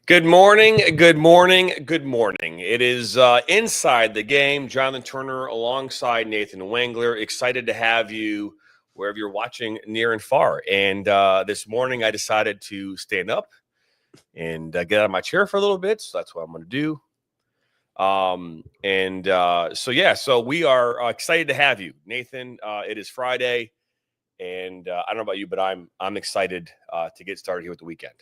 Good morning, good morning, good morning. It is Inside the Game. Jonathan Turner alongside Nathan Wangler. Excited to have you wherever you're watching near and far. And this morning I decided to stand up and get out of my chair for a little bit. So that's what I'm going to do. So we are excited to have you. Nathan, it is Friday. And I don't know about you, but I'm excited to get started here with the weekend.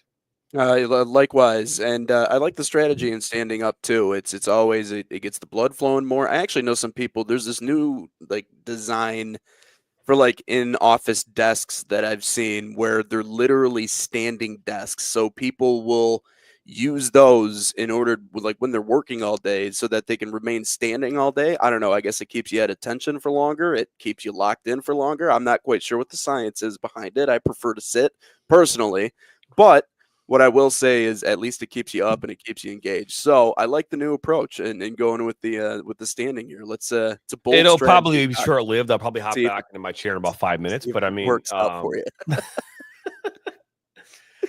Likewise, and I like the strategy in standing up too. It's always it gets the blood flowing more. I actually know some people. There's this new design for in office desks that I've seen where they're literally standing desks. So people will use those in order when they're working all day so that they can remain standing all day. I don't know. I guess it keeps you at attention for longer. It keeps you locked in for longer. I'm not quite sure what the science is behind it. I prefer to sit personally, but what I will say is at least it keeps you up and it keeps you engaged. So I like the new approach and going with the standing here. It's a bold It'll strategy. probably be short lived. I'll probably hop See if back into my chair in about 5 minutes. see if But I it mean, works out for you.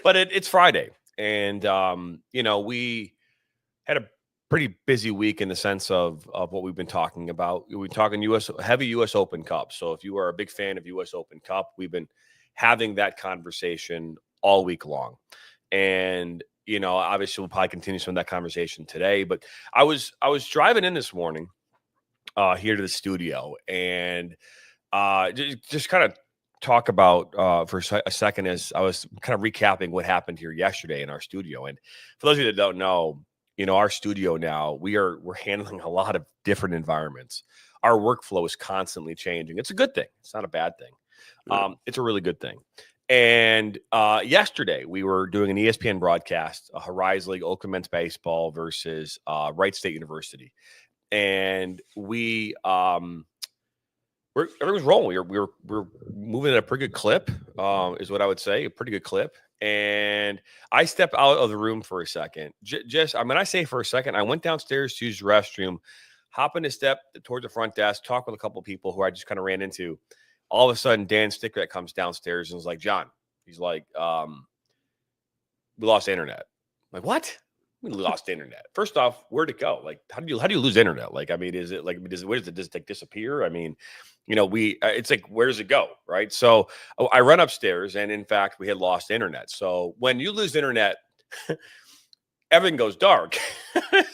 but it's Friday, and we had a pretty busy week in the sense of what we've been talking about. We're talking heavy U.S. Open Cup. So if you are a big fan of U.S. Open Cup, we've been having that conversation all week long. And obviously we'll probably continue some of that conversation today. But I was driving in this morning here to the studio, and just kind of talk about for a second as I was kind of recapping what happened here yesterday in our studio. And for those of you that don't know, our studio now, we're handling a lot of different environments. Our workflow is constantly changing. It's a good thing. It's not a bad thing. It's a really good thing. And yesterday we were doing an ESPN broadcast, a Horizon League Oakland men's baseball versus Wright State University, and everything was rolling. We're moving at a pretty good clip, is what I would say, a pretty good clip. And I stepped out of the room for a second. I say for a second, I went downstairs to use the restroom, hop in a step towards the front desk, talk with a couple of people who I just kind of ran into. All of a sudden, Dan Stickret comes downstairs and was like, John, he's like, we lost internet. I'm like, what? We lost internet. First off, where'd it go? Like, how do you lose internet? Like, I mean, is it like, does it disappear? I mean, it's like, where does it go? Right. So I run upstairs, and in fact, we had lost internet. So when you lose internet, everything goes dark.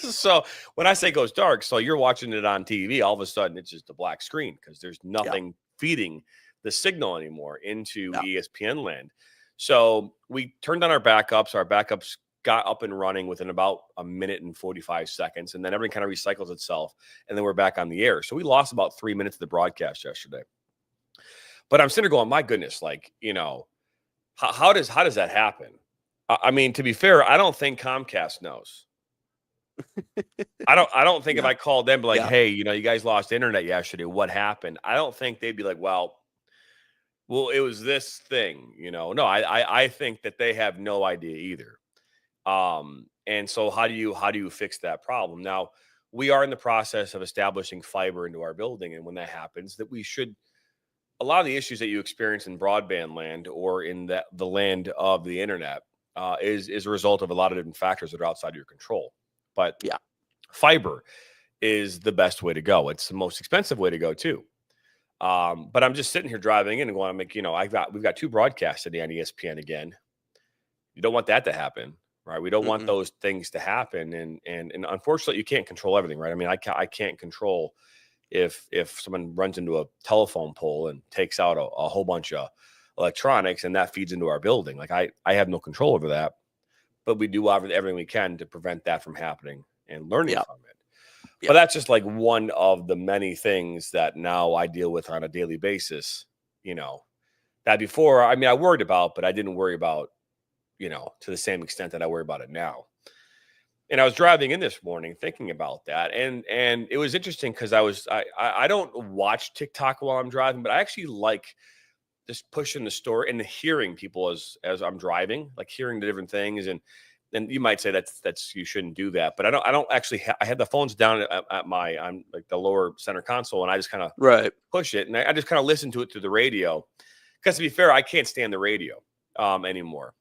So when I say goes dark, so you're watching it on TV, all of a sudden it's just a black screen because there's nothing feeding the signal anymore into ESPN land. So we turned on our backups. Our backups got up and running within about a minute and 45 seconds. And then everything kind of recycles itself. And then we're back on the air. So we lost about 3 minutes of the broadcast yesterday. But I'm sitting there going, my goodness, how does that happen? I mean, to be fair, I don't think Comcast knows. I don't think if I called them, hey, you guys lost internet yesterday, what happened? I don't think they'd be like, well, it was this thing, No, I think that they have no idea either. And so how do you fix that problem? Now, we are in the process of establishing fiber into our building, and when that happens, a lot of the issues that you experience in broadband land or in the land of the internet is a result of a lot of different factors that are outside your control. But fiber is the best way to go. It's the most expensive way to go too. But I'm just sitting here driving in and going, we've got two broadcasts today on ESPN again. You don't want that to happen, right? We don't want those things to happen. And unfortunately, you can't control everything, right? I mean, I can't control if someone runs into a telephone pole and takes out a whole bunch of electronics and that feeds into our building. Like I have no control over that, but we do everything we can to prevent that from happening and learning from it. But that's just like one of the many things that now I deal with on a daily basis, that before, I mean, I worried about, but I didn't worry about, to the same extent that I worry about it now. And I was driving in this morning thinking about that. And it was interesting because I don't watch TikTok while I'm driving, but I actually like just pushing the story and hearing people as I'm driving, like hearing the different things. And you might say that's you shouldn't do that, but I don't actually. I had the phones down on like the lower center console, and I just kind of push it, and I just kind of listen to it through the radio. Because to be fair, I can't stand the radio anymore.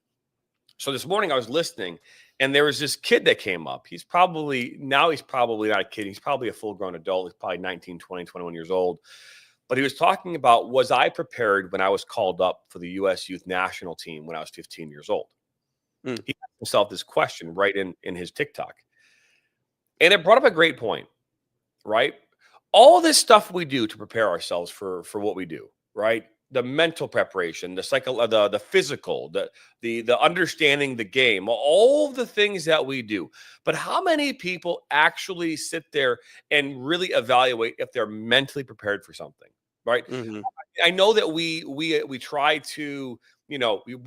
So this morning I was listening, and there was this kid that came up. He's probably not a kid. He's probably a full-grown adult. He's probably 19, 20, 21 years old. But he was talking about, was I prepared when I was called up for the U.S. Youth National Team when I was 15 years old? Mm. He asked himself this question right in his TikTok. And it brought up a great point, right? All this stuff we do to prepare ourselves for what we do, right? The mental preparation, the physical, the understanding the game, all the things that we do. But how many people actually sit there and really evaluate if they're mentally prepared for something, right? Mm-hmm. I know that we try to, we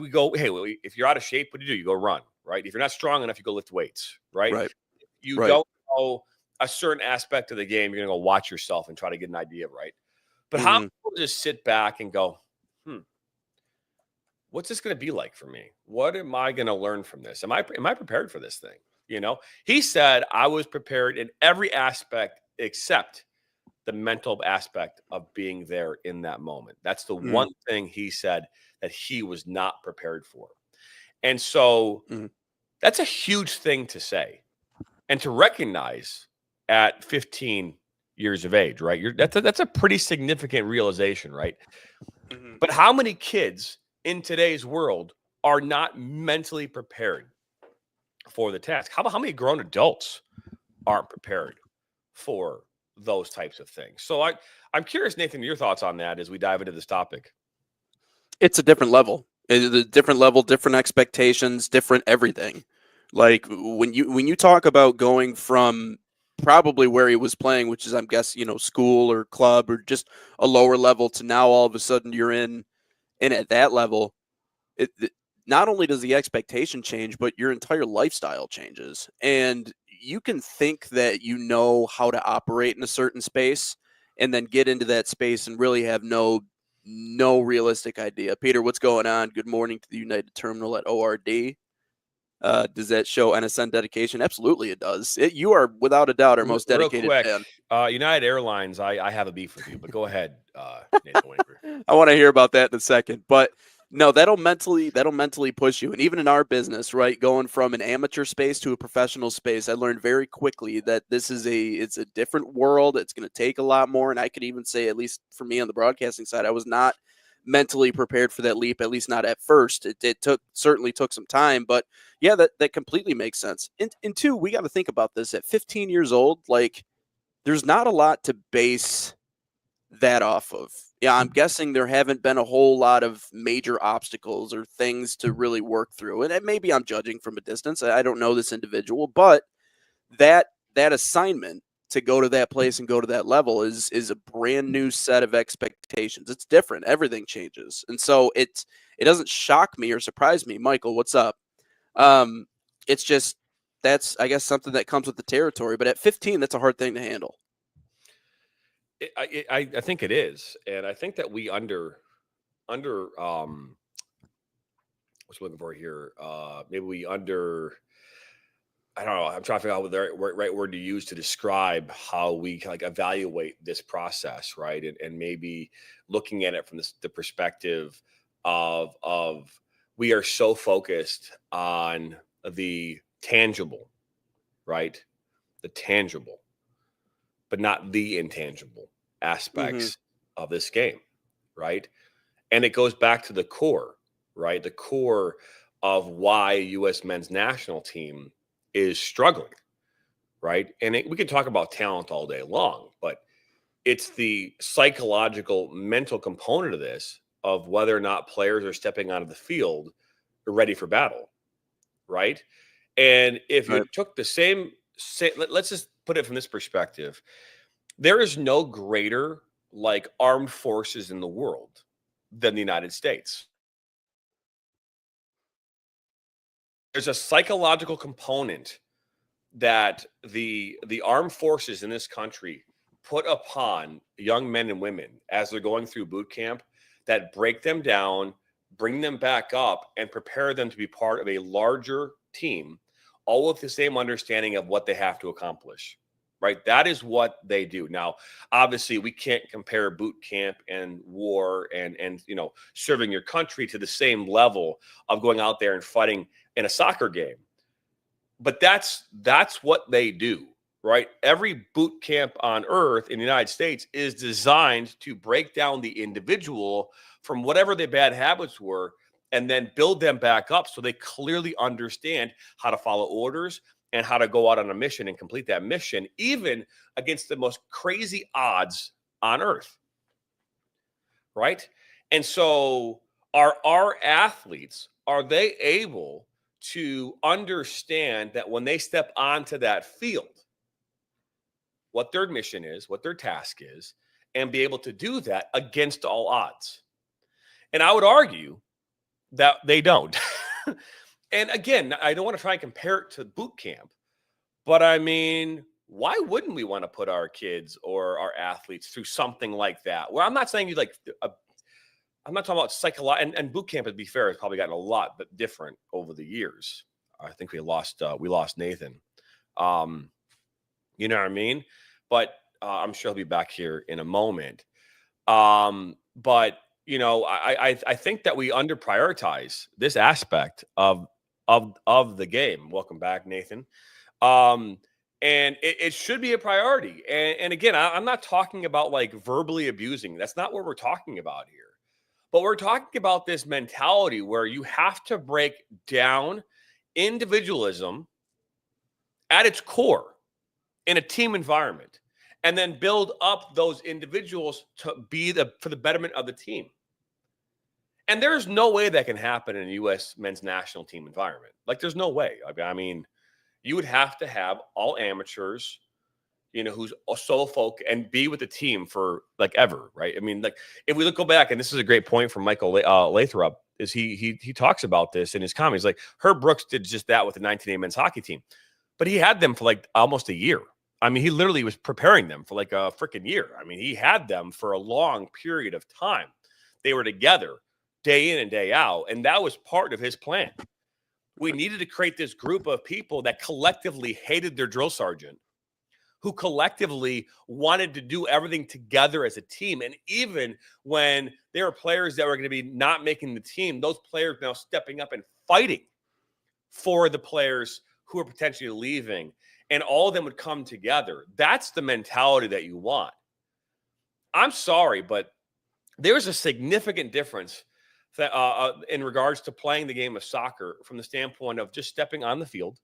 go, hey, well, if you're out of shape, what do? You go run, right? If you're not strong enough, you go lift weights, right? Right. If you Right. don't know a certain aspect of the game, you're gonna go watch yourself and try to get an idea, right? But how many people just sit back and go, what's this going to be like for me? What am I going to learn from this? Am I prepared for this thing? He said I was prepared in every aspect except the mental aspect of being there in that moment. That's the one thing he said that he was not prepared for. And so that's a huge thing to say and to recognize at 15 years of age, right? That's a pretty significant realization, right? But how many kids in today's world are not mentally prepared for the task? How many grown adults aren't prepared for those types of things? So I'm curious, Nathan, your thoughts on that as we dive into this topic. It's a different level. It's a different level, different expectations, different everything. Like when you talk about going from probably where he was playing, which is, I'm guessing, school or club or just a lower level, to now all of a sudden you're in at that level, it not only does the expectation change, but your entire lifestyle changes. And you can think that you know how to operate in a certain space and then get into that space and really have no realistic idea. Peter, what's going on? Good morning to the United Terminal at ORD. Does that show NSN dedication? Absolutely, it does. You are without a doubt our most dedicated fan. United Airlines, I have a beef with you, but go ahead, Nathan Winter. I want to hear about that in a second, but no, that'll mentally push you. And even in our business, right, going from an amateur space to a professional space, I learned very quickly that it's a different world. It's going to take a lot more. And I could even say, at least for me on the broadcasting side, I was not mentally prepared for that leap, at least not at first. It certainly took some time, but yeah, that completely makes sense. And two, we got to think about this at 15 years old. Like, there's not a lot to base that off of. Yeah, I'm guessing there haven't been a whole lot of major obstacles or things to really work through. And maybe I'm judging from a distance. I don't know this individual, but that assignment to go to that place and go to that level is a brand new set of expectations. It's different. Everything changes. And so it doesn't shock me or surprise me. Michael, what's up? It's just, that's, I guess, something that comes with the territory. But at 15, that's a hard thing to handle. I think it is, and I think that we under what's looking for here. Maybe we under. I don't know. I'm trying to figure out what the right word to use to describe how we like evaluate this process, right? And maybe looking at it from the perspective of we are so focused on the tangible, right? The tangible, but not the intangible aspects of this game, right? And it goes back to the core, right? The core of why U.S. men's national team is struggling, right? And we could talk about talent all day long, but it's the psychological, mental component of this, of whether or not players are stepping onto the field ready for battle, right? And if you took the same, let's just put it from this perspective. There is no greater like armed forces in the world than the United States. There's a psychological component that the armed forces in this country put upon young men and women as they're going through boot camp that break them down, bring them back up, and prepare them to be part of a larger team, all with the same understanding of what they have to accomplish, right? That is what they do. Now, obviously, we can't compare boot camp and war and serving your country to the same level of going out there and fighting in a soccer game. But that's what they do, right? Every boot camp on earth in the United States is designed to break down the individual from whatever their bad habits were and then build them back up so they clearly understand how to follow orders and how to go out on a mission and complete that mission, even against the most crazy odds on earth, right? And so are our athletes, are they able to understand that when they step onto that field, what their mission is, what their task is, and be able to do that against all odds? And I would argue that they don't. And again, I don't want to try and compare it to boot camp, but I mean, why wouldn't we want to put our kids or our athletes through something like that? Well, I'm not saying you I'm not talking about psychological, and boot camp, to be fair, has probably gotten a lot but different over the years. I think we lost Nathan. You know what I mean? But I'm sure he'll be back here in a moment. But I think that we under prioritize this aspect of the game. Welcome back, Nathan. And it should be a priority. And again, I'm not talking about like verbally abusing. That's not what we're talking about here. But we're talking about this mentality where you have to break down individualism at its core in a team environment and then build up those individuals to be for the betterment of the team. And there's no way that can happen in a U.S. men's national team environment. Like, there's no way. I mean, you would have to have all amateurs, who's solo folk and be with the team for like ever, right? I mean, like if we go back, and this is a great point from Michael Lathrop, is he talks about this in his comments. Like Herb Brooks did just that with the 19A men's hockey team, but he had them for like almost a year. I mean, he literally was preparing them for like a freaking year. I mean, he had them for a long period of time. They were together day in and day out, and that was part of his plan. We needed to create this group of people that collectively hated their drill sergeant, who collectively wanted to do everything together as a team. And even when there were players that were going to be not making the team, those players now stepping up and fighting for the players who are potentially leaving. And all of them would come together. That's the mentality that you want. I'm sorry, but there's a significant difference in regards to playing the game of soccer from the standpoint of just stepping on the field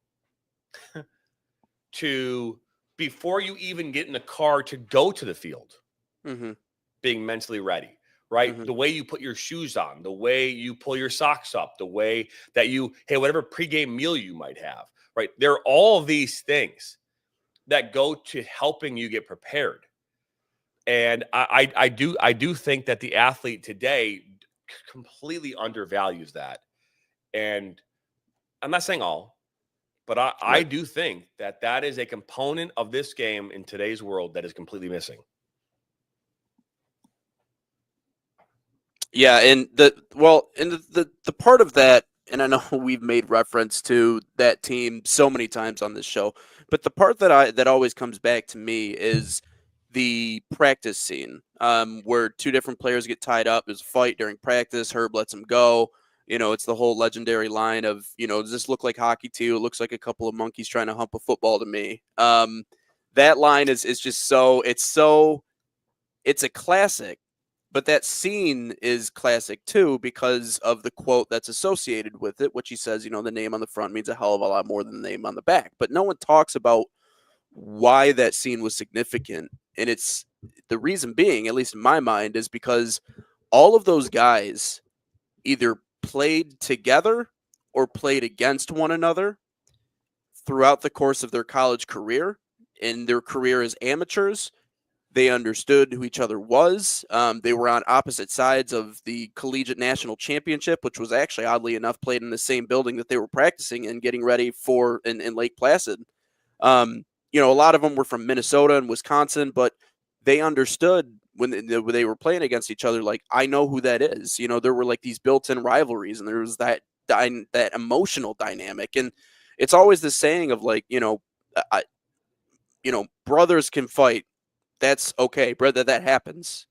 to before you even get in the car to go to the field, being mentally ready, right? Mm-hmm. The way you put your shoes on, the way you pull your socks up, the way that whatever pregame meal you might have, right? There are all of these things that go to helping you get prepared. And I do think that the athlete today completely undervalues that. And I'm not saying all, but I do think that is a component of this game in today's world that is completely missing. Yeah, and the part of that, and I know we've made reference to that team so many times on this show, but the part that always comes back to me is the practice scene, where two different players get tied up. There's a fight during practice. Herb lets him go. It's the whole legendary line of, does this look like hockey to you? It looks like a couple of monkeys trying to hump a football to me. That line is just it's a classic, but that scene is classic too because of the quote that's associated with it, which he says, the name on the front means a hell of a lot more than the name on the back. But no one talks about why that scene was significant. And it's the reason being, at least in my mind, is because all of those guys either played together or played against one another throughout the course of their college career. In their career as amateurs, they understood who each other was. They were on opposite sides of the collegiate national championship, which was actually, oddly enough, played in the same building that they were practicing and getting ready for in Lake Placid. A lot of them were from Minnesota and Wisconsin, but they understood when they were playing against each other, like, I know who that is. There were like these built-in rivalries, and there was that emotional dynamic. And it's always the saying of like, brothers can fight. That's okay, brother. That happens,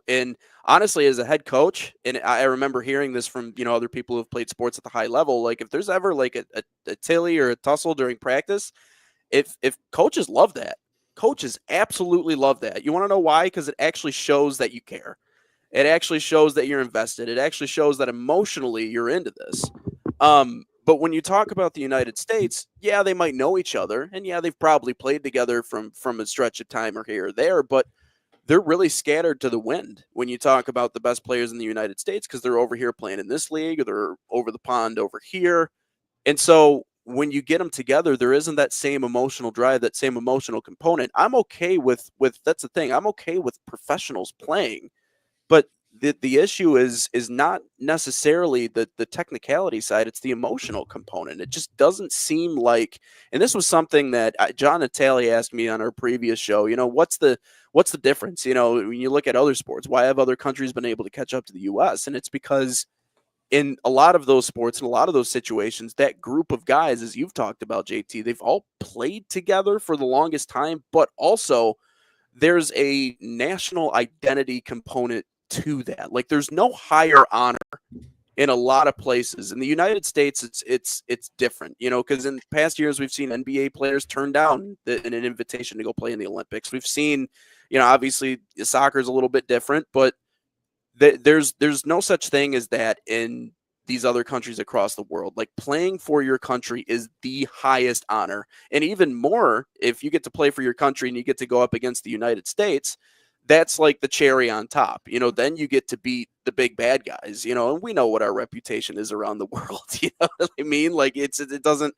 And honestly, as a head coach, and I remember hearing this from other people who've played sports at the high level, like if there's ever like a tilly or a tussle during practice, if coaches love that, coaches absolutely love that. You want to know why? Because it actually shows that you care. It actually shows that you're invested. It actually shows that emotionally you're into this. But when you talk about the United States, yeah, they might know each other, and yeah, they've probably played together from a stretch of time or here or there, but they're really scattered to the wind when you talk about the best players in the United States because they're over here playing in this league or they're over the pond over here. And so when you get them together, there isn't that same emotional drive, that same emotional component. I'm okay with that's the thing. I'm okay with professionals playing, but the issue is not necessarily the technicality side, it's the emotional component. It just doesn't seem like, and this was something that John Natali asked me on our previous show, what's the difference, when you look at other sports, why have other countries been able to catch up to the US? And it's because in a lot of those sports and a lot of those situations, that group of guys, as you've talked about, JT, they've all played together for the longest time, but also there's a national identity component to that. Like there's no higher honor in a lot of places. In the United States, it's different, because in past years we've seen NBA players turn down an invitation to go play in the Olympics. We've seen, obviously soccer is a little bit different, but there's no such thing as that in these other countries across the world. Like playing for your country is the highest honor. And even more, if you get to play for your country and you get to go up against the United States, that's like the cherry on top. Then you get to beat the big bad guys, and we know what our reputation is around the world. You know what I mean? Like it doesn't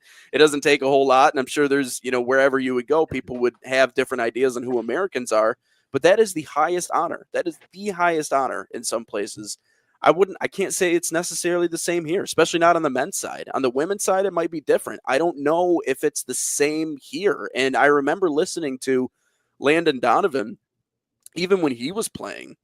take a whole lot. And I'm sure there's, wherever you would go, people would have different ideas on who Americans are, but that is the highest honor. That is the highest honor in some places. I can't say it's necessarily the same here, especially not on the men's side. On the women's side, it might be different. I don't know if it's the same here. And I remember listening to Landon Donovan, even when he was playing,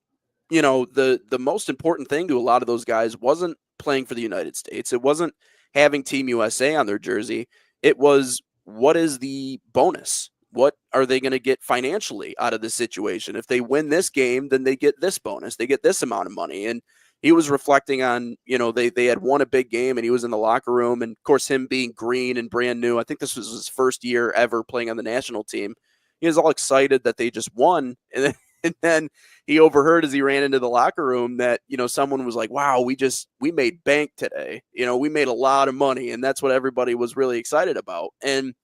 the most important thing to a lot of those guys wasn't playing for the United States. It wasn't having Team USA on their jersey. It was, what is the bonus? What are they going to get financially out of this situation? If they win this game, then they get this bonus. They get this amount of money. And he was reflecting on, they had won a big game and he was in the locker room. And of course, him being green and brand new, I think this was his first year ever playing on the national team. He was all excited that they just won. And then he overheard as he ran into the locker room that, someone was like, wow, we made bank today. We made a lot of money. And that's what everybody was really excited about. And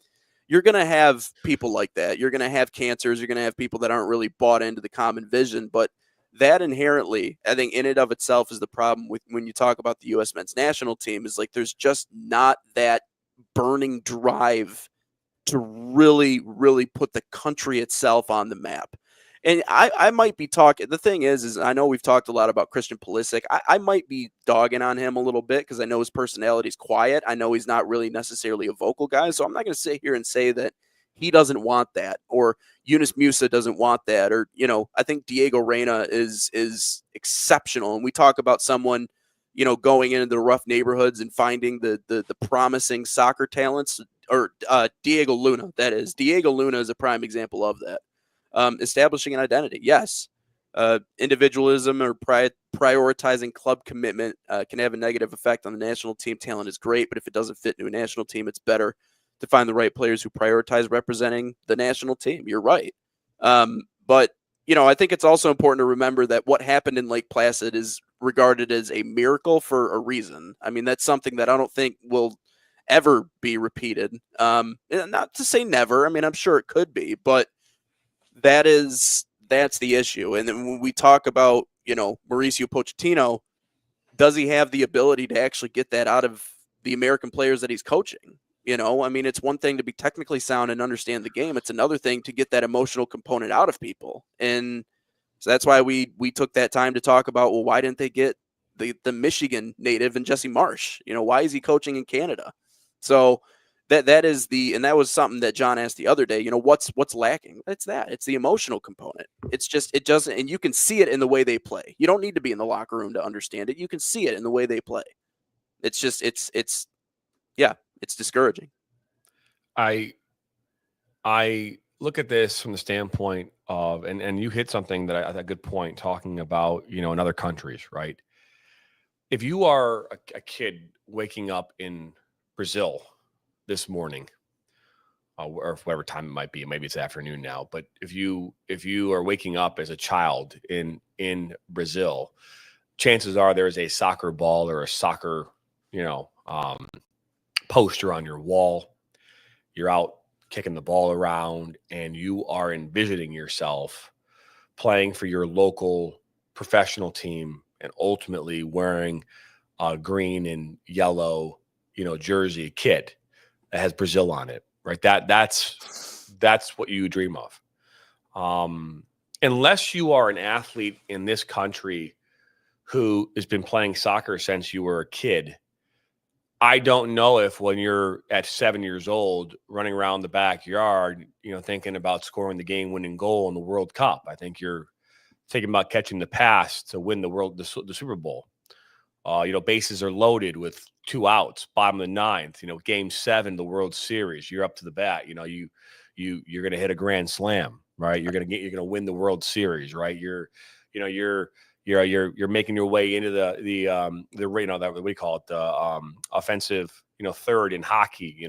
you're going to have people like that. You're going to have cancers. You're going to have people that aren't really bought into the common vision. But that inherently, I think in and of itself is the problem with when you talk about the U.S. men's national team, is like there's just not that burning drive to really, really put the country itself on the map. And I might be talking, the thing is I know we've talked a lot about Christian Pulisic. I might be dogging on him a little bit because I know his personality is quiet. I know he's not really necessarily a vocal guy. So I'm not going to sit here and say that he doesn't want that, or Yunus Musa doesn't want that, or, I think Diego Reyna is exceptional. And we talk about someone, going into the rough neighborhoods and finding the promising soccer talents, or Diego Luna, that is. Diego Luna is a prime example of that. Establishing an identity, yes. Individualism or prioritizing club commitment can have a negative effect on the national team. Talent is great, but if it doesn't fit into a national team, it's better to find the right players who prioritize representing the national team. You're right. But, I think it's also important to remember that what happened in Lake Placid is regarded as a miracle for a reason. I mean, that's something that I don't think will ever be repeated. Not to say never. I mean, I'm sure it could be, but that's the issue. And then when we talk about, Mauricio Pochettino, does he have the ability to actually get that out of the American players that he's coaching? I mean, it's one thing to be technically sound and understand the game. It's another thing to get that emotional component out of people. And so that's why we took that time to talk about, well, why didn't they get the Michigan native and Jesse Marsh? Why is he coaching in Canada? So that was something that John asked the other day, what's lacking? It's the emotional component. It's just, it doesn't, and you can see it in the way they play. You don't need to be in the locker room to understand it. You can see it in the way they play. It's just, it's discouraging. I look at this from the standpoint of, and you hit something that a good point talking about, in other countries, right? If you are a kid waking up in Brazil this morning, or whatever time it might be, maybe it's afternoon now, but if you are waking up as a child in Brazil, chances are there is a soccer ball or a soccer, poster on your wall. You're out kicking the ball around, and you are envisioning yourself playing for your local professional team and ultimately wearing a green and yellow, jersey kit that has Brazil on it, right? That's what you dream of. Unless you are an athlete in this country who has been playing soccer since you were a kid, I don't know if when you're at 7 years old running around the backyard, thinking about scoring the game-winning goal in the World Cup. I think you're thinking about catching the pass to win the Super Bowl. Bases are loaded with 2 outs, bottom of the ninth. Game 7, the World Series. You're up to the bat. You're going to hit a grand slam, right? You're going to win the World Series, right? You're making your way into the that what we call it, the offensive third in hockey. You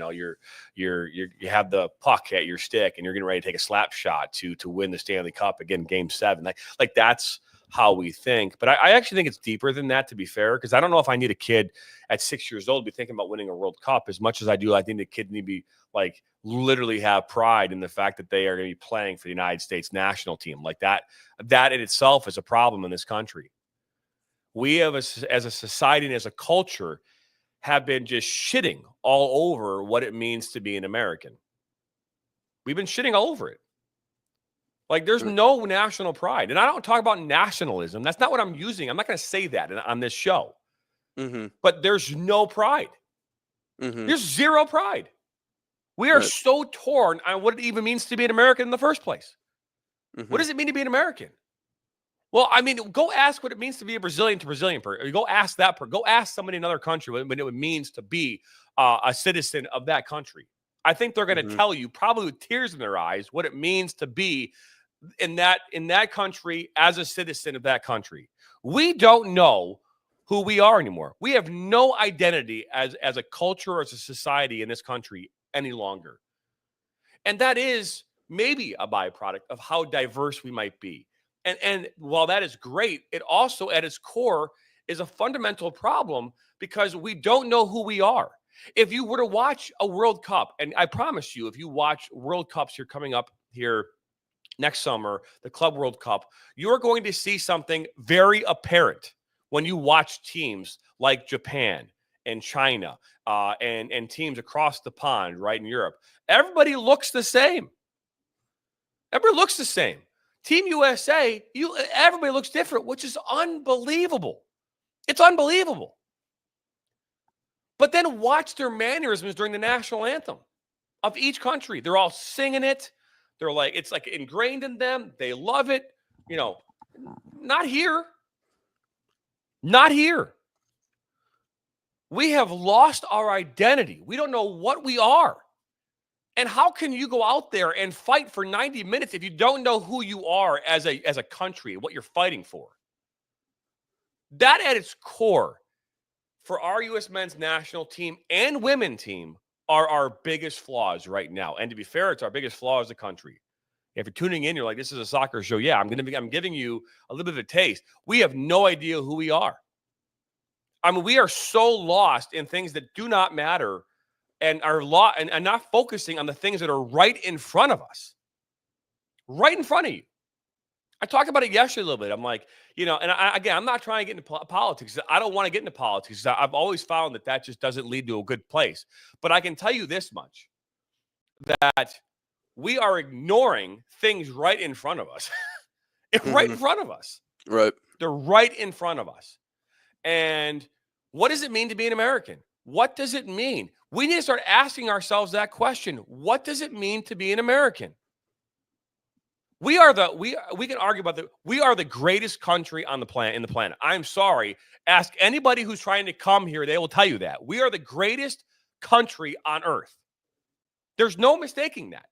have the puck at your stick and you're getting ready to take a slap shot to win the Stanley Cup again, game 7. Like that's how we think. But I actually think it's deeper than that, to be fair, because I don't know if I need a kid at 6 years old to be thinking about winning a World Cup as much as I do. I think the kid need to be like literally have pride in the fact that they are going to be playing for the United States national team. Like that in itself is a problem in this country. We have, as a society and as a culture, have been just shitting all over what it means to be an American. We've been shitting all over it. Like there's no national pride. And I don't talk about nationalism. That's not what I'm using. I'm not going to say that on this show. Mm-hmm. But there's no pride. Mm-hmm. There's zero pride. We are so torn on what it even means to be an American in the first place. Mm-hmm. What does it mean to be an American? Well, I mean, go ask what it means to be a Brazilian to Brazilian person. Go ask that person. Go ask somebody in another country what it means to be a citizen of that country. I think they're going to tell you, probably with tears in their eyes, what it means to be in that country as a citizen of that country. We don't know who we are anymore. We have no identity as a culture or as a society in this country any longer. And that is maybe a byproduct of how diverse we might be. And while that is great, it also at its core is a fundamental problem because we don't know who we are. If you were to watch a World Cup, and I promise you, if you watch World Cups here coming up here next summer, the Club World Cup, you're going to see something very apparent when you watch teams like Japan and China and teams across the pond, right, in Europe. Everybody looks the same. Everybody looks the same. Team USA, everybody looks different, which is unbelievable. It's unbelievable. But then watch their mannerisms during the national anthem of each country. They're all singing it. They're like, it's like ingrained in them. They love it. Not here. Not here. We have lost our identity. We don't know what we are. And how can you go out there and fight for 90 minutes if you don't know who you are as a country, what you're fighting for? That at its core, for our U.S. men's national team and women team, are our biggest flaws right now. And to be fair, it's our biggest flaw as a country. If you're tuning in, you're like, this is a soccer show. Yeah, I'm giving you a little bit of a taste. We have no idea who we are. I mean, we are so lost in things that do not matter and are and not focusing on the things that are right in front of us. Right in front of you. I talked about it yesterday a little bit. I'm like, and I'm not trying to get into politics. I don't want to get into politics. I've always found that just doesn't lead to a good place. But I can tell you this much, that we are ignoring things right in front of us. Right in front of us. Right. They're right in front of us. And what does it mean to be an American? What does it mean? We need to start asking ourselves that question. What does it mean to be an American? We can argue about we are the greatest country on the planet. I'm sorry. Ask anybody who's trying to come here. They will tell you that. We are the greatest country on earth. There's no mistaking that.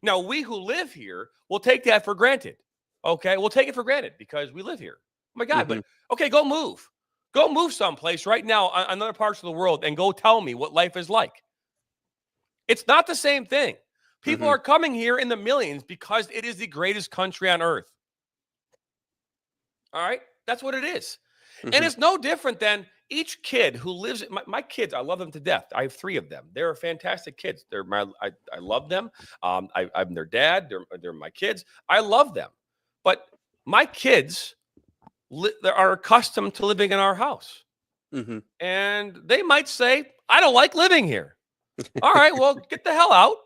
Now, we who live here will take that for granted. Okay, we'll take it for granted because we live here. Oh my God, Mhm. but okay, go move. Go move someplace right now on other parts of the world and go tell me what life is like. It's not the same thing. People Mhm. are coming here in the millions because it is the greatest country on earth. All right, that's what it is. And Mhm. it's no different than each kid who lives. My kids, I love them to death. I have 3 of them. They're fantastic kids. I love them. I'm their dad. They're my kids. I love them. But my kids they are accustomed to living in our house, Mhm. and they might say, "I don't like living here." All right, well, get the hell out.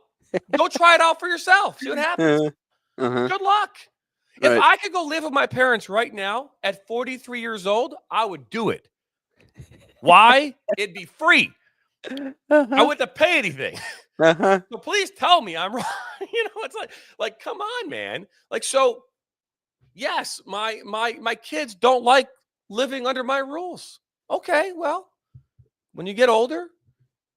Go try it out for yourself. See what happens. Uh, uh-huh. Good luck. If Right. I could go live with my parents right now at 43 years old, I would do it. Why? It'd be free. I Uh-huh. wouldn't have to pay anything. Uh-huh. So please tell me I'm wrong. It's like, come on, man. Like, so yes, my kids don't like living under my rules. Okay, well, when you get older,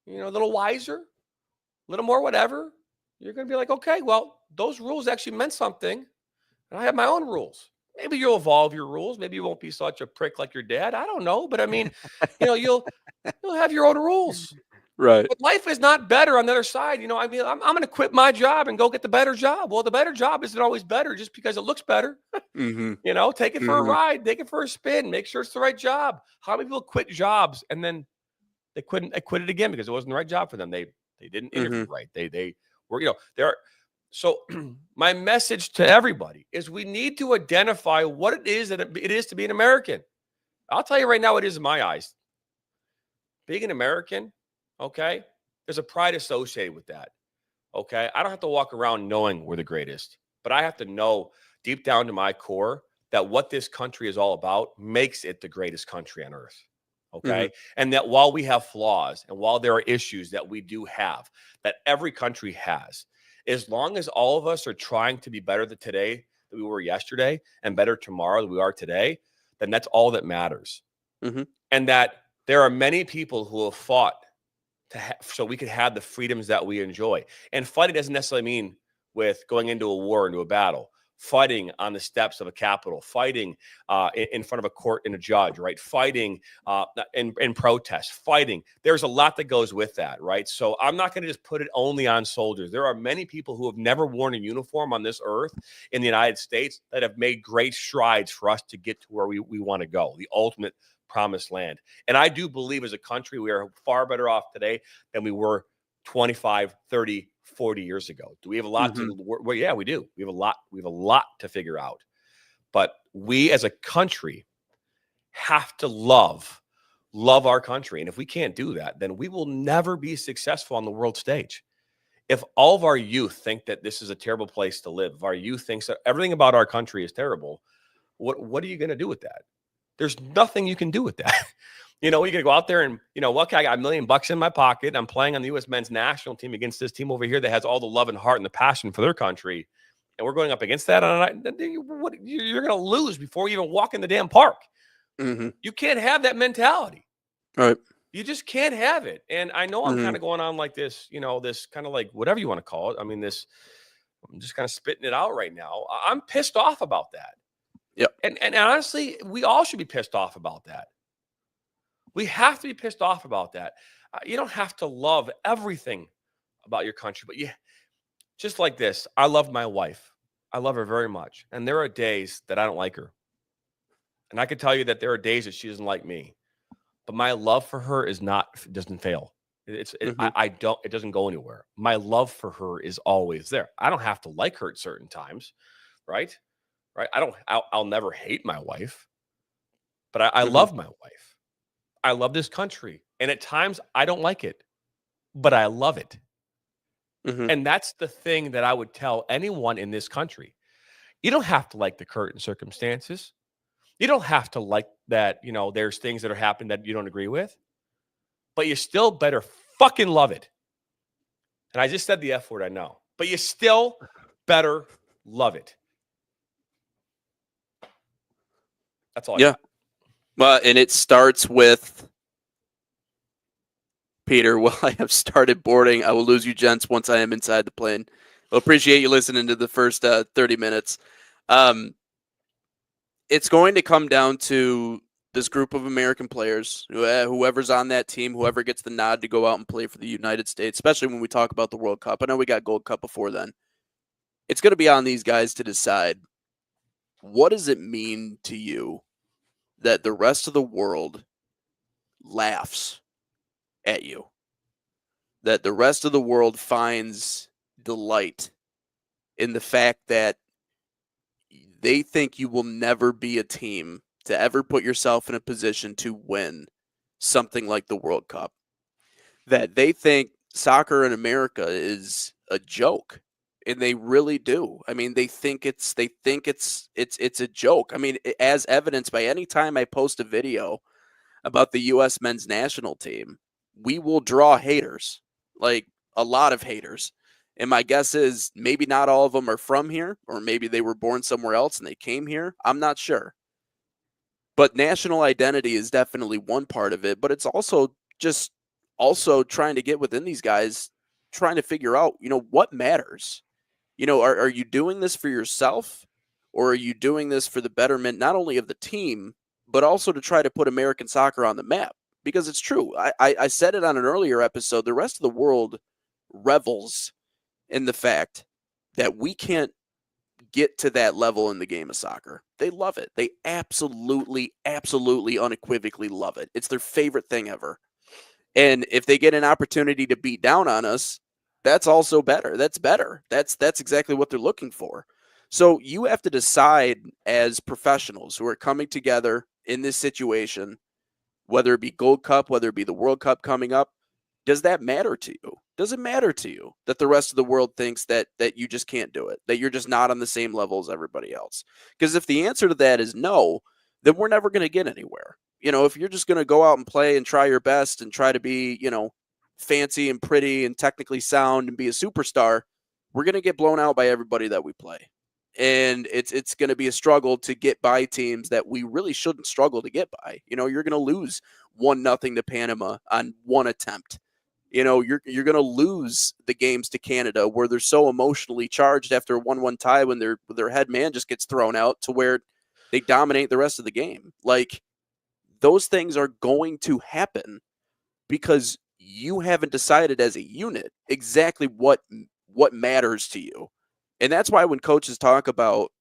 a little wiser, a little more whatever, you're gonna be like, okay, well, those rules actually meant something. And I have my own rules. Maybe you'll evolve your rules. Maybe you won't be such a prick like your dad. I don't know. But I mean, you'll have your own rules. Right. But life is not better on the other side. I mean, I'm going to quit my job and go get the better job. Well, the better job isn't always better just because it looks better. Mhm. Take it for a Mhm. ride, take it for a spin, make sure it's the right job. How many people quit jobs and then they quit it again because it wasn't the right job for them? They didn't interview Mhm. right. They were, there are so my message to everybody is we need to identify what it is that it is to be an American. I'll tell you right now, it is in my eyes. Being an American, okay, there's a pride associated with that. Okay. I don't have to walk around knowing we're the greatest, but I have to know deep down to my core that what this country is all about makes it the greatest country on earth. Okay. Mhm. And that while we have flaws and while there are issues that we do have, that every country has, as long as all of us are trying to be better than today than we were yesterday and better tomorrow than we are today, then that's all that matters. Mhm. And that there are many people who have fought so we could have the freedoms that we enjoy. And fighting doesn't necessarily mean with going into a war, into a battle. Fighting on the steps of a capitol, fighting in front of a court and a judge, right? Fighting in protest, fighting. There's a lot that goes with that, right? So I'm not going to just put it only on soldiers. There are many people who have never worn a uniform on this earth in the United States that have made great strides for us to get to where we want to go, the ultimate promised land. And I do believe as a country, we are far better off today than we were 25, 30, 40 years ago. Do we have a lot Mhm. to work? Well, yeah, we do. We have a lot to figure out. But we as a country have to love our country. And if we can't do that, then we will never be successful on the world stage. If all of our youth think that this is a terrible place to live, if our youth thinks that everything about our country is terrible, what are you going to do with that? There's nothing you can do with that. You're going to go out there and, okay, I got $1 million in my pocket. I'm playing on the U.S. men's national team against this team over here that has all the love and heart and the passion for their country. And we're going up against that. You're going to lose before you even walk in the damn park. Mhm. You can't have that mentality. Right. You just can't have it. And I know I'm Mhm. kind of going on like this, this kind of like whatever you want to call it. I mean, I'm just kind of spitting it out right now. I'm pissed off about that. Yep. And honestly, we all should be pissed off about that. We have to be pissed off about that. You don't have to love everything about your country, but just like this, I love my wife. I love her very much. And there are days that I don't like her. And I can tell you that there are days that she doesn't like me. But my love for her doesn't fail. Mhm. It doesn't go anywhere. My love for her is always there. I don't have to like her at certain times, right? Right. I'll never hate my wife, but I Mhm. love my wife. I love this country. And at times I don't like it, but I love it. Mhm. And that's the thing that I would tell anyone in this country. You don't have to like the current circumstances. You don't have to like that, there's things that are happening that you don't agree with, but you still better fucking love it. And I just said the F word, I know, but you still better love it. That's all I Yeah. got. Well, and it starts with Peter. Well, I have started boarding. I will lose you, gents, once I am inside the plane. Well, appreciate you listening to the first 30 minutes. It's going to come down to this group of American players, whoever's on that team, whoever gets the nod to go out and play for the United States, especially when we talk about the World Cup. I know we got Gold Cup before then. It's going to be on these guys to decide, what does it mean to you that the rest of the world laughs at you? That the rest of the world finds delight in the fact that they think you will never be a team to ever put yourself in a position to win something like the World Cup. That they think soccer in America is a joke, and they really do. I mean, they think it's a joke. I mean, as evidenced by any time I post a video about the U.S. men's national team, we will draw haters, like a lot of haters. And my guess is maybe not all of them are from here, or maybe they were born somewhere else and they came here. I'm not sure. But national identity is definitely one part of it, but it's also just trying to get within these guys, trying to figure out, what matters. Are you doing this for yourself, or are you doing this for the betterment not only of the team, but also to try to put American soccer on the map? Because it's true. I said it on an earlier episode. The rest of the world revels in the fact that we can't get to that level in the game of soccer. They love it. They absolutely, absolutely, unequivocally love it. It's their favorite thing ever. And if they get an opportunity to beat down on us, that's also better. That's better. That's exactly what they're looking for. So you have to decide as professionals who are coming together in this situation, whether it be Gold Cup, whether it be the World Cup coming up, does that matter to you? Does it matter to you that the rest of the world thinks that you just can't do it, that you're just not on the same level as everybody else? Because if the answer to that is no, then we're never going to get anywhere. If you're just going to go out and play and try your best and try to be, fancy and pretty and technically sound and be a superstar, we're going to get blown out by everybody that we play. And it's going to be a struggle to get by teams that we really shouldn't struggle to get by. You're going to lose 1-0 to Panama on one attempt. You're going to lose the games to Canada where they're so emotionally charged after a 1-1 tie when their head man just gets thrown out, to where they dominate the rest of the game. Like, those things are going to happen because you haven't decided as a unit exactly what matters to you. And that's why when coaches talk about,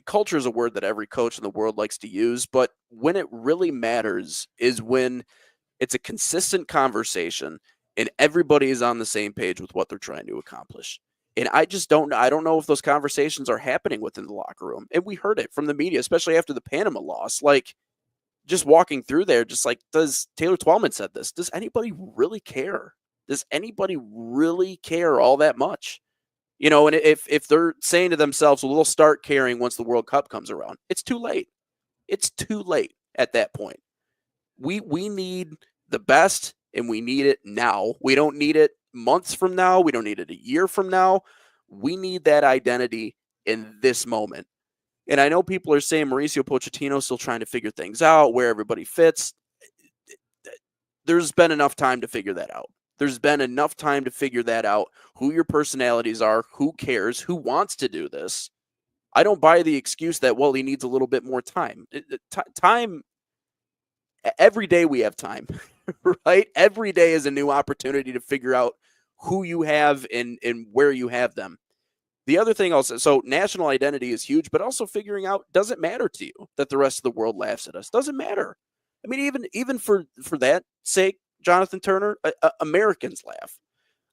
culture is a word that every coach in the world likes to use, but when it really matters is when it's a consistent conversation and everybody is on the same page with what they're trying to accomplish. And I don't know if those conversations are happening within the locker room. And we heard it from the media, especially after the Panama loss. Like, just walking through there, just like, Taylor Twellman said this, does anybody really care? Does anybody really care all that much? And if they're saying to themselves, well, they'll start caring once the World Cup comes around, it's too late. It's too late at that point. We need the best, and we need it now. We don't need it months from now. We don't need it a year from now. We need that identity in this moment. And I know people are saying Mauricio Pochettino is still trying to figure things out, where everybody fits. There's been enough time to figure that out. There's been enough time to figure that out, who your personalities are, who cares, who wants to do this. I don't buy the excuse that, well, he needs a little bit more time. Time, every day we have time, right? Every day is a new opportunity to figure out who you have and where you have them. The other thing also, so national identity is huge, but also figuring out, does it matter to you that the rest of the world laughs at us? Doesn't matter. I mean, even for that sake, Jonathan Turner, Americans laugh.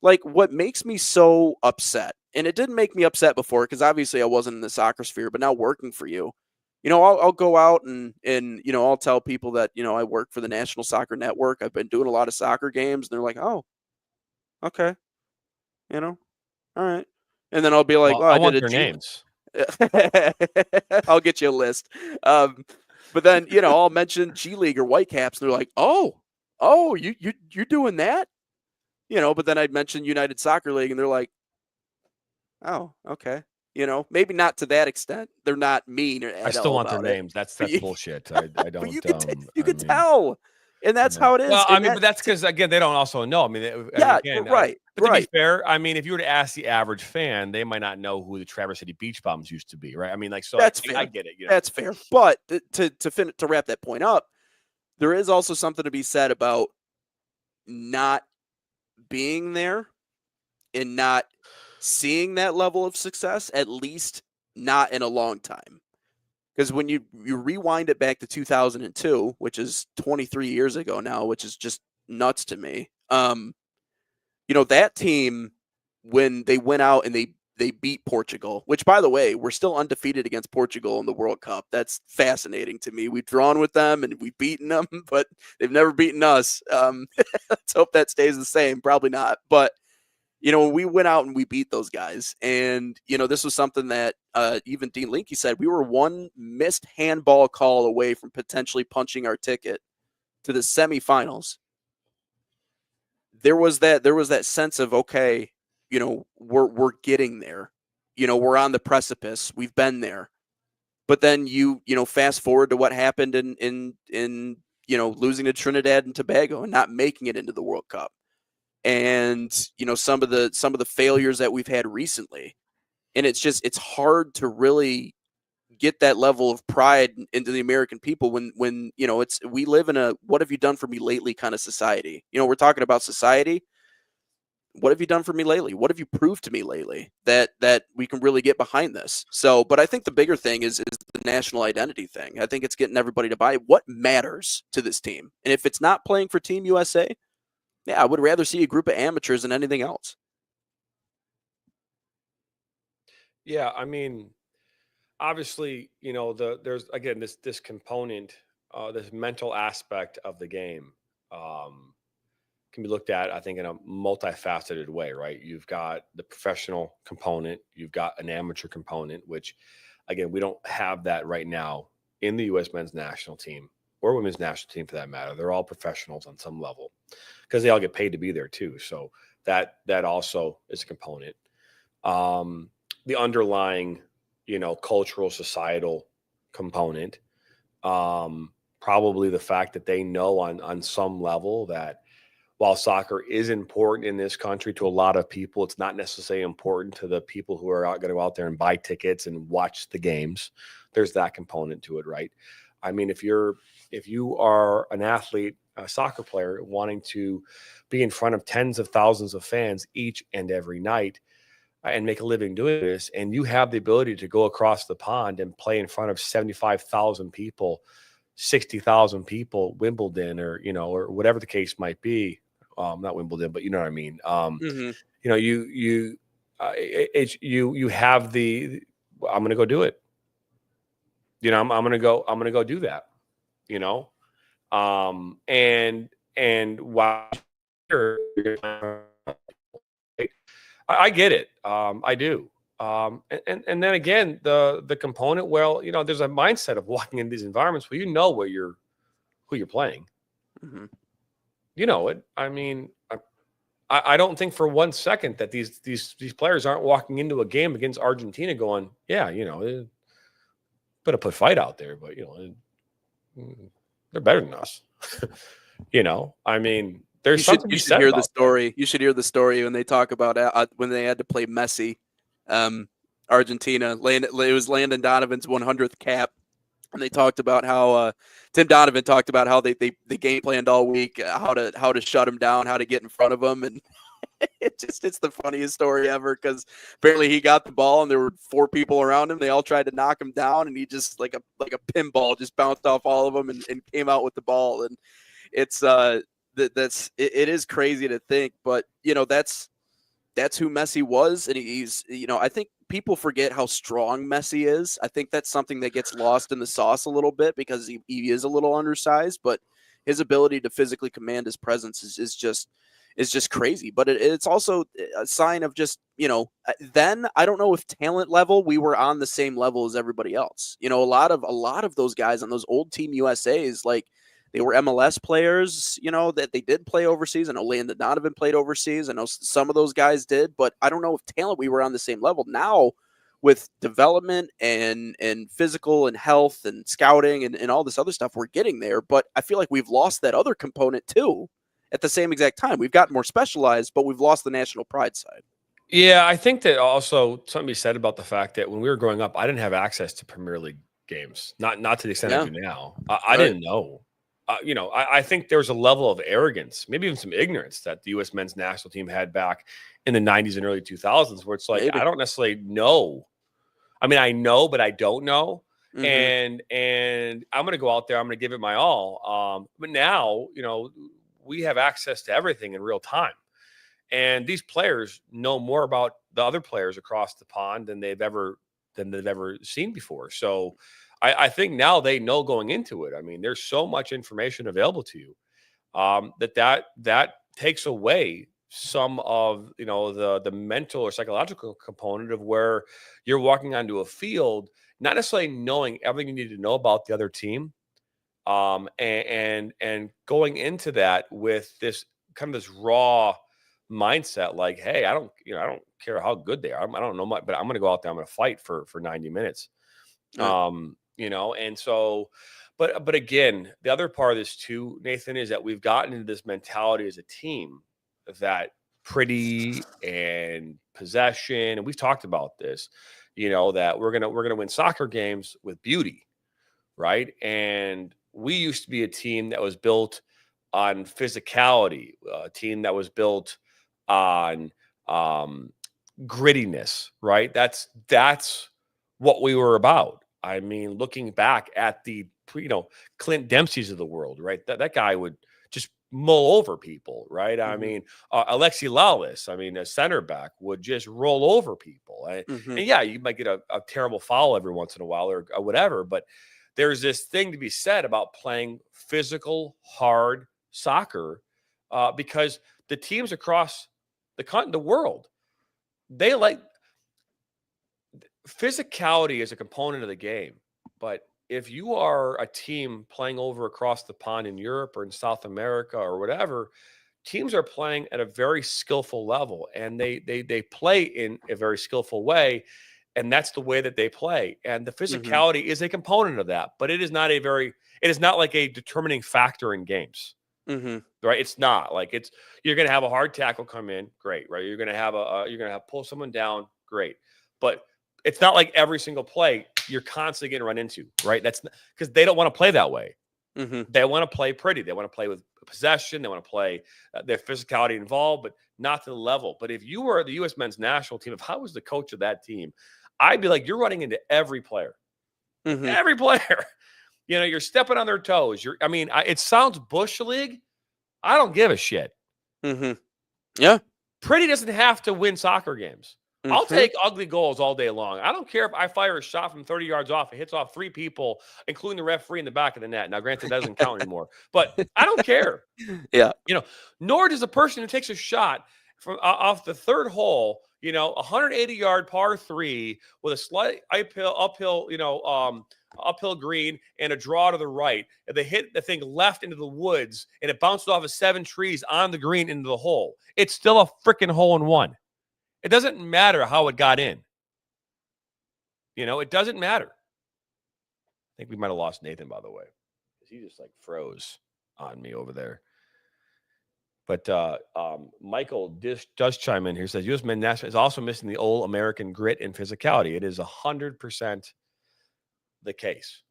Like, what makes me so upset, and it didn't make me upset before because obviously I wasn't in the soccer sphere, but now working for you, I'll go out and I'll tell people that, I work for the National Soccer Network. I've been doing a lot of soccer games, and they're like, oh, okay, all right. And then I'll be like, well, I want their names. I'll get you a list. But then, I'll mention G League or Whitecaps, and they're like, oh, you're doing that? But then I'd mention United Soccer League, and they're like, oh, okay. Maybe not to that extent. They're not mean. I still want their names. That's bullshit. I don't. You could tell. and that's Yeah. how it is. Well, I And mean, but that's because again, they don't also know. I mean, yeah, again, right, but to be right. fair, I mean, if you were to ask the average fan, they might not know who the Traverse City Beach Bums used to be, right? I mean, like, so That's I fair. get it. That's fair. But to wrap that point up, there is also something to be said about not being there and not seeing that level of success, at least not in a long time. Because when you rewind it back to 2002, which is 23 years ago now, which is just nuts to me. That team, when they went out and they beat Portugal, which, by the way, we're still undefeated against Portugal in the World Cup. That's fascinating to me. We've drawn with them and we've beaten them, but they've never beaten us. Let's hope that stays the same. Probably not. But, when we went out and we beat those guys, and, this was something that even Dean Linke said, we were one missed handball call away from potentially punching our ticket to the semifinals. There was that sense of, okay, we're getting there. We're on the precipice. We've been there. But then fast forward to what happened in losing to Trinidad and Tobago and not making it into the World Cup. And some of the failures that we've had recently. And it's hard to really get that level of pride into the American people when we live in a what have you done for me lately kind of society. We're talking about society. What have you done for me lately? What have you proved to me lately that we can really get behind this? So, but I think the bigger thing is the national identity thing. I think it's getting everybody to buy what matters to this team. And if it's not playing for Team USA, yeah, I would rather see a group of amateurs than anything else. Yeah, I mean, obviously, there's again this component, this mental aspect of the game. Can be looked at, I think, in a multifaceted way, right? You've got the professional component, you've got an amateur component, which, again, we don't have that right now in the U.S. men's national team or women's national team for that matter. They're all professionals on some level because they all get paid to be there too. So that also is a component. The underlying, cultural, societal component, probably the fact that they know on some level that while soccer is important in this country to a lot of people, it's not necessarily important to the people who are going to go out there and buy tickets and watch the games. There's that component to it, right? I mean, if you are an athlete, a soccer player wanting to be in front of tens of thousands of fans each and every night and make a living doing this, and you have the ability to go across the pond and play in front of 75,000 people, 60,000 people, Wimbledon, or whatever the case might be. Not Wimbledon, but you know what I mean. You have the. I'm going to go do it. I'm going to go do that. And while I get it, I do. And then again, the component. Well, there's a mindset of walking in these environments where who you're playing. Mm-hmm. You know it. I mean, I don't think for 1 second that these players aren't walking into a game against Argentina going, yeah, put a fight out there, but they're better than us. I mean, there's something you to be should said hear about the story. You should hear the story when they talk about when they had to play Messi, Argentina. It was Landon Donovan's 100th cap. And they talked about how Tim Donovan talked about how they game planned all week, how to shut him down, how to get in front of him, and it's the funniest story ever because apparently he got the ball and there were 4 people around him. They all tried to knock him down, and he just like a pinball just bounced off all of them and came out with the ball. And it's it is crazy to think, but that's who Messi was, and he's I think people forget how strong Messi is. I think that's something that gets lost in the sauce a little bit because he is a little undersized, but his ability to physically command his presence is just crazy. But it's also a sign of just then I don't know if talent level we were on the same level as everybody else. A lot of those guys on those old Team USA's, like, they were MLS players, that they did play overseas. I know Landon Donovan played overseas. I know some of those guys did, but I don't know if talent we were on the same level. Now with development and physical and health and scouting and all this other stuff, we're getting there. But I feel like we've lost that other component too at the same exact time. We've gotten more specialized, but we've lost the national pride side. Yeah, I think that also something be said about the fact that when we were growing up, I didn't have access to Premier League games, not to the extent I Yeah, do now. I right. didn't know. I think there was a level of arrogance, maybe even some ignorance that the U.S. men's national team had back in the 90s and early 2000s, where it's like, I Maybe. don't necessarily know. I mean, I know, but I don't know. Hmm. And I'm going to go out there. I'm going to give it my all. But now, we have access to everything in real time. And these players know more about the other players across the pond than they've ever seen before. So I think now they know going into it. I mean, there's so much information available to you that takes away some of the mental or psychological component of where you're walking onto a field, not necessarily knowing everything you need to know about the other team, and going into that with this kind of this raw mindset, like, hey, I don't care how good they are. I don't know much, but I'm going to go out there. I'm going to fight for 90 minutes. Right. And so, but again, the other part of this too, Nathan, is that we've gotten into this mentality as a team that pretty and possession, and we've talked about this, that we're gonna win soccer games with beauty, right? And we used to be a team that was built on physicality, a team that was built on um, grittiness, right? That's what we were about. I mean, looking back at the Clint Dempsey's of the world, right? That guy would just mull over people, right? I Hmm. mean, Alexi Lawless, I mean, a center back would just roll over people. Hmm. And yeah, you might get a terrible foul every once in a while or whatever, but there's this thing to be said about playing physical, hard soccer, because the teams across the world, they like physicality is a component of the game. But if you are a team playing over across the pond in Europe or in South America or whatever, teams are playing at a very skillful level, and they play in a very skillful way, and that's the way that they play. And the Hmm. physicality is a component of that, but it is not like a determining factor in games. Hmm. Right? It's not like you're going to have a hard tackle come in, great, right? You're going to have you're going to have pull someone down, great, but it's not like every single play you're constantly getting run into, right? That's because they don't want to play that way. Hmm. They want to play pretty. They want to play with possession. They want to play their physicality involved, but not to the level. But if you were the U.S. men's national team, if I was the coach of that team, I'd be like, you're running into every player, Hmm. every player. You're stepping on their toes. It sounds bush league. I don't give a shit. Hmm. Yeah. Pretty doesn't have to win soccer games. I'll Hmm. take ugly goals all day long. I don't care if I fire a shot from 30 yards off. It hits off three people, including the referee in the back of the net. Now, granted, that doesn't count anymore, but I don't care. Yeah. Nor does a person who takes a shot from off the third hole, 180-yard par three with a slight uphill green and a draw to the right. And they hit the thing left into the woods, and it bounced off of 7 trees on the green into the hole. It's still a freaking hole in one. It doesn't matter how it got in. It doesn't matter. I think we might have lost Nathan, by the way, because he just like froze on me over there. But Michael does chime in here. Says U.S. men's national is also missing the old American grit and physicality. It is 100% the case.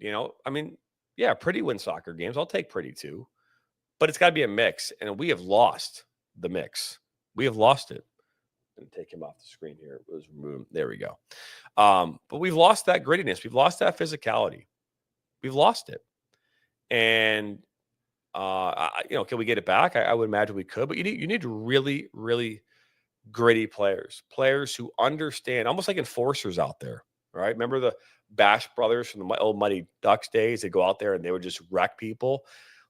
Yeah, Pretty win soccer games. I'll take Pretty too, but it's got to be a mix, and we have lost the mix. We have lost it. And take him off the screen here. It was removed. There we go. But we've lost that grittiness. We've lost that physicality. We've lost it, and can we get it back? I would imagine we could, but you need really, really gritty players who understand, almost like enforcers out there, right? Remember the Bash brothers from the old Mighty Ducks days? They go out there and they would just wreck people.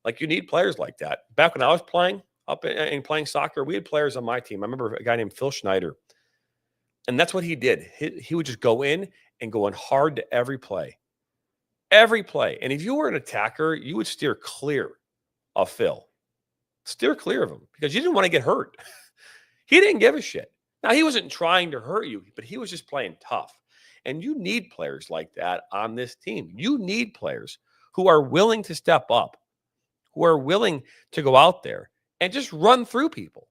Like, you need players like that. Back when I was playing and playing soccer, we had players on my team. I remember a guy named Phil Schneider, and that's what he did. He would just go in and go in hard to every play. Every play. And if you were an attacker, you would steer clear of Phil. Steer clear of him because you didn't want to get hurt. He didn't give a shit. Now, he wasn't trying to hurt you, but he was just playing tough. And you need players like that on this team. You need players who are willing to step up, who are willing to go out there and just run through people.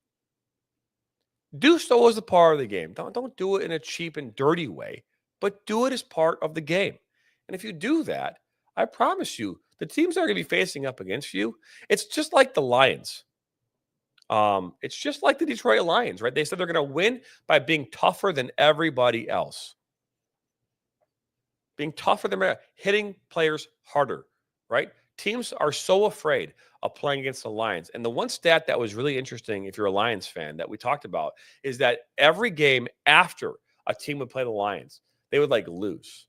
Do so as a part of the game. Don't do it in a cheap and dirty way, but do it as part of the game. And if you do that, I promise you, the teams that are going to be facing up against you, it's just like the Lions. It's just like the Detroit Lions, right? They said they're going to win by being tougher than everybody else. Being tougher than hitting players harder, right? Teams are so afraid of playing against the Lions. And the one stat that was really interesting, if you're a Lions fan, that we talked about is that every game after a team would play the Lions, they would like lose,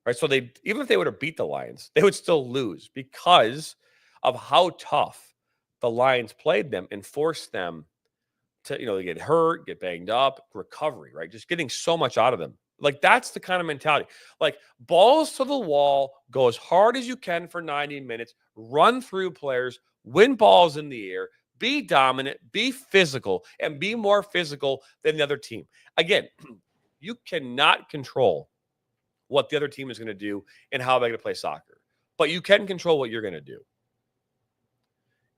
right? So they, even if they would have beat the Lions, they would still lose because of how tough the Lions played them and forced them to, they get hurt, get banged up, recovery, right? Just getting so much out of them. Like, that's the kind of mentality. Like, balls to the wall, go as hard as you can for 90 minutes, run through players, win balls in the air, be dominant, be physical, and be more physical than the other team. Again, you cannot control what the other team is going to do and how they're going to play soccer, but you can control what you're going to do.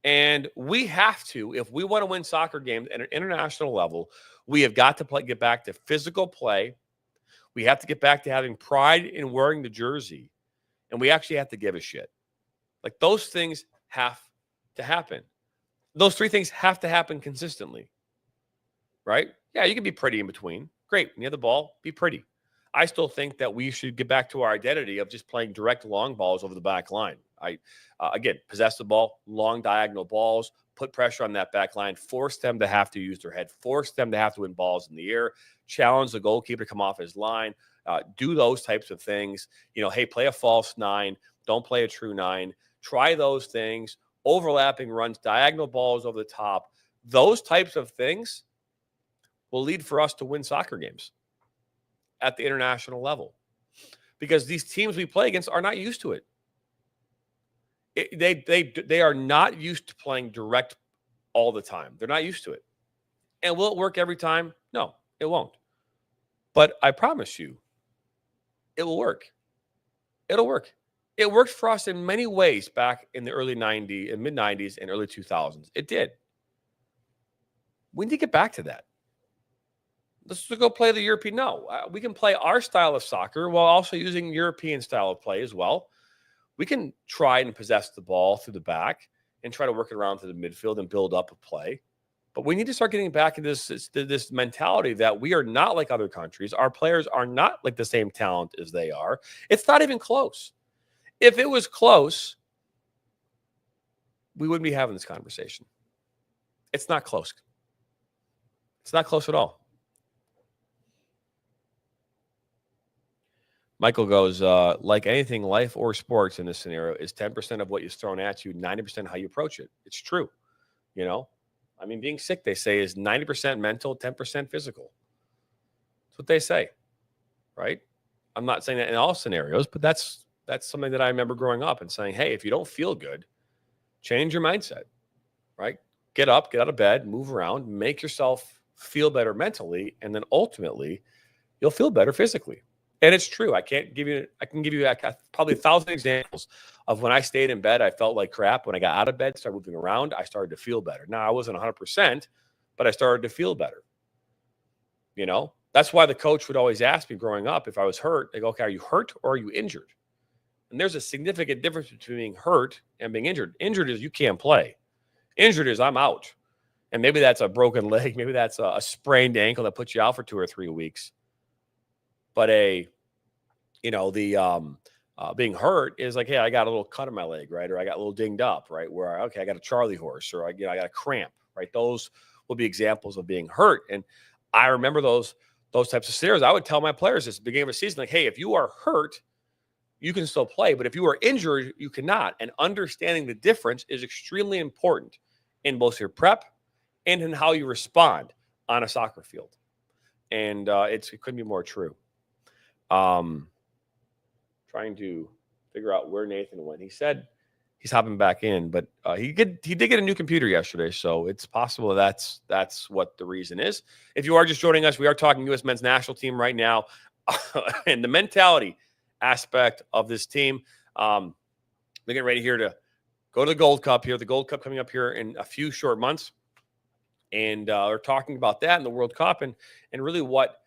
And we have to, if we want to win soccer games at an international level, we have got to get back to physical play. We have to get back to having pride in wearing the jersey. And we actually have to give a shit. Like, those things have to happen. Those three things have to happen consistently. Right? Yeah, you can be pretty in between. Great. When you have the ball, be pretty. I still think that we should get back to our identity of just playing direct long balls over the back line. Again, possess the ball, long diagonal balls, put pressure on that back line, force them to have to use their head, force them to have to win balls in the air, challenge the goalkeeper to come off his line, do those types of things. Hey, play a false nine, don't play a true nine. Try those things, overlapping runs, diagonal balls over the top. Those types of things will lead for us to win soccer games at the international level, because these teams we play against are not used to it. They are not used to playing direct all the time. They're not used to it. And will it work every time? No, it won't. But I promise you, it will work. It'll work. It worked for us in many ways back in the early 90s and mid 90s and early 2000s. It did. We need to get back to that. Let's go play the European. No, we can play our style of soccer while also using European style of play as well. We can try and possess the ball through the back and try to work it around to the midfield and build up a play. But we need to start getting back into this mentality that we are not like other countries. Our players are not like the same talent as they are. It's not even close. If it was close, we wouldn't be having this conversation. It's not close. It's not close at all. Michael goes, like anything, life or sports in this scenario is 10% of what is thrown at you, 90% how you approach it. It's true. Being sick, they say, is 90% mental, 10% physical. That's what they say, right? I'm not saying that in all scenarios, but that's something that I remember growing up and saying, hey, if you don't feel good, change your mindset, right? Get up, get out of bed, move around, make yourself feel better mentally, and then ultimately you'll feel better physically. And it's true. I can give you probably 1,000 examples of when I stayed in bed, I felt like crap. When I got out of bed, started moving around, I started to feel better. Now, I wasn't 100%, but I started to feel better. That's why the coach would always ask me growing up if I was hurt. They go, okay, are you hurt or are you injured? And there's a significant difference between being hurt and being injured. Injured is you can't play. Injured is I'm out. And maybe that's a broken leg. Maybe that's a sprained ankle that puts you out for 2 or 3 weeks. But being hurt is like, hey, I got a little cut in my leg, right? Or I got a little dinged up, right? Where, okay, I got a Charlie horse, or I got a cramp, right? Those will be examples of being hurt. And I remember those types of scenarios. I would tell my players at the beginning of a season, like, hey, if you are hurt, you can still play. But if you are injured, you cannot. And understanding the difference is extremely important in both your prep and in how you respond on a soccer field. And it couldn't be more true. Trying to figure out where Nathan went. He said he's hopping back in. But he did get a new computer yesterday, so it's possible that's what the reason is. If you are just joining us, we are talking U.S. men's national team right now, and the mentality aspect of this team. They're getting ready here to go to the Gold Cup here. The Gold Cup coming up here in a few short months, and we're talking about that in the World Cup and really what.